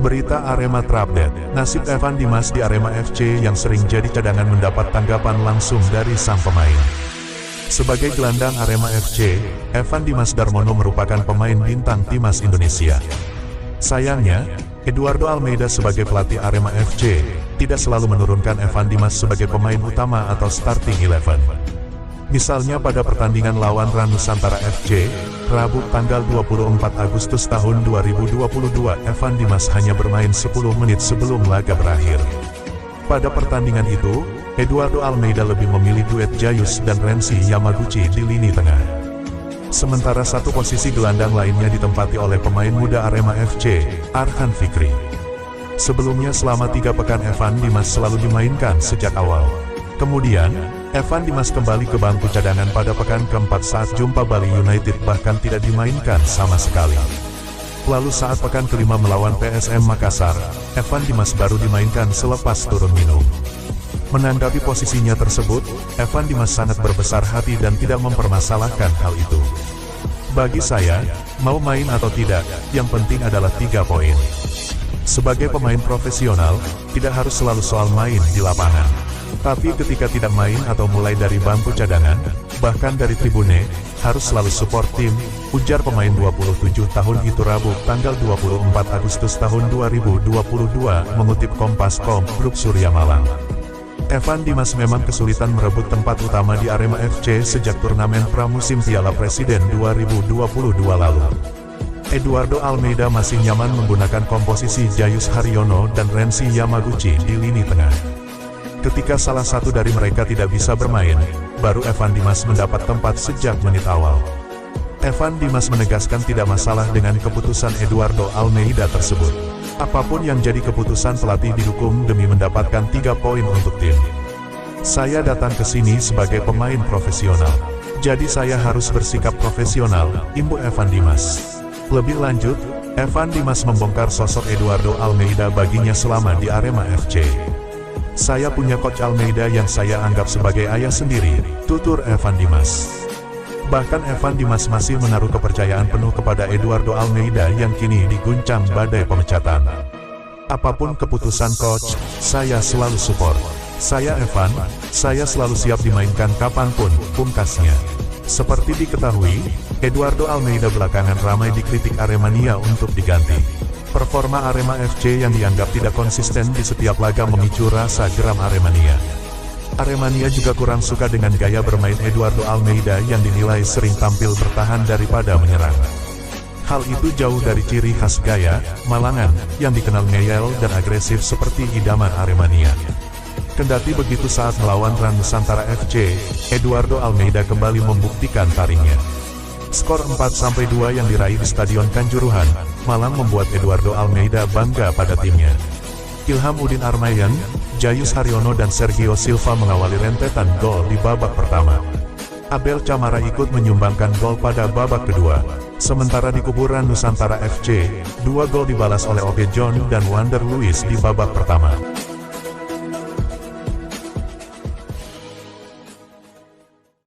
Berita Arema terupdate, nasib Evan Dimas di Arema FC yang sering jadi cadangan mendapat tanggapan langsung dari sang pemain. Sebagai gelandang Arema FC, Evan Dimas Darmono merupakan pemain bintang timnas Indonesia. Sayangnya, Eduardo Almeida sebagai pelatih Arema FC, tidak selalu menurunkan Evan Dimas sebagai pemain utama atau starting 11. Misalnya pada pertandingan lawan RAN Nusantara FC, Rabu tanggal 24 Agustus tahun 2022, Evan Dimas hanya bermain 10 menit sebelum laga berakhir. Pada pertandingan itu, Eduardo Almeida lebih memilih duet Jayus dan Rensi Yamaguchi di lini tengah. Sementara satu posisi gelandang lainnya ditempati oleh pemain muda Arema FC, Arhan Fikri. Sebelumnya selama 3 pekan Evan Dimas selalu dimainkan sejak awal. Kemudian, Evan Dimas kembali ke bangku cadangan pada pekan keempat saat jumpa Bali United bahkan tidak dimainkan sama sekali. Lalu saat pekan kelima melawan PSM Makassar, Evan Dimas baru dimainkan selepas turun minum. Menanggapi posisinya tersebut, Evan Dimas sangat berbesar hati dan tidak mempermasalahkan hal itu. Bagi saya, mau main atau tidak, yang penting adalah 3 poin. Sebagai pemain profesional, tidak harus selalu soal main di lapangan. Tapi ketika tidak main atau mulai dari bangku cadangan, bahkan dari tribune, harus selalu support tim, ujar pemain 27 tahun itu Rabu tanggal 24 Agustus tahun 2022 mengutip Kompas.com, Grup Surya Malang. Evan Dimas memang kesulitan merebut tempat utama di Arema FC sejak turnamen pramusim Piala Presiden 2022 lalu. Eduardo Almeida masih nyaman menggunakan komposisi Jayus Haryono dan Rensi Yamaguchi di lini tengah. Ketika salah satu dari mereka tidak bisa bermain, baru Evan Dimas mendapat tempat sejak menit awal. Evan Dimas menegaskan tidak masalah dengan keputusan Eduardo Almeida tersebut. Apapun yang jadi keputusan pelatih didukung demi mendapatkan 3 poin untuk tim. Saya datang ke sini sebagai pemain profesional. Jadi saya harus bersikap profesional, imbu Evan Dimas. Lebih lanjut, Evan Dimas membongkar sosok Eduardo Almeida baginya selama di Arema FC. Saya punya coach Almeida yang saya anggap sebagai ayah sendiri, tutur Evan Dimas. Bahkan Evan Dimas masih menaruh kepercayaan penuh kepada Eduardo Almeida yang kini diguncang badai pemecatan. Apapun keputusan coach, saya selalu support. Saya Evan, saya selalu siap dimainkan kapanpun, pungkasnya. Seperti diketahui, Eduardo Almeida belakangan ramai dikritik Aremania untuk diganti. Performa Arema FC yang dianggap tidak konsisten di setiap laga memicu rasa geram Aremania. Aremania juga kurang suka dengan gaya bermain Eduardo Almeida yang dinilai sering tampil bertahan daripada menyerang. Hal itu jauh dari ciri khas gaya Malangan yang dikenal ngeyel dan agresif seperti idaman Aremania. Kendati begitu saat melawan RAN Nusantara FC, Eduardo Almeida kembali membuktikan taringnya. Skor 4-2 yang diraih di Stadion Kanjuruhan, Malang membuat Eduardo Almeida bangga pada timnya. Ilham Udin Armayan, Jayus Haryono dan Sergio Silva mengawali rentetan gol di babak pertama. Abel Camara ikut menyumbangkan gol pada babak kedua. Sementara di kuburan Nusantara FC, 2 gol dibalas oleh Oge John dan Wander Luiz di babak pertama.